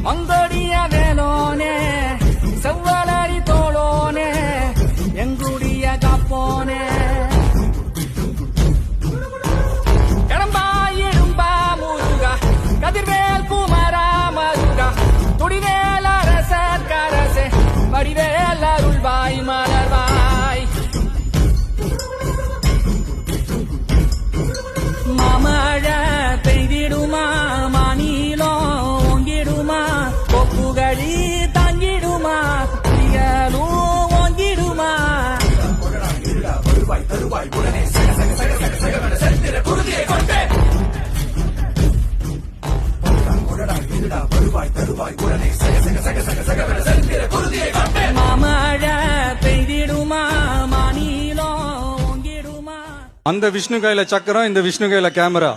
மங்கோடிய வேலோனே செவ்வலரி தோளோனே எங்குடிய காப்போனே கடம்பாயிடும்பா முருகா கதிர்வேல் குமரா மருகா துடிவேல் அரசர் கரசே வடிவேல் அருள்வாய் மலர்வாய் மாமழை பெய்திடுமா மாநிலம் ஓங்கிடுமா கொப்புகளி தாங்கிடுமா புயலும் ஓங்கிடுமா வருவாய் தருவாய் உடனே மாமழை பெய்திடுமா மாநிலம் ஓங்கிடுமா. அந்த விஷ்ணு கையில சக்கரம், இந்த விஷ்ணு கையில கேமரா.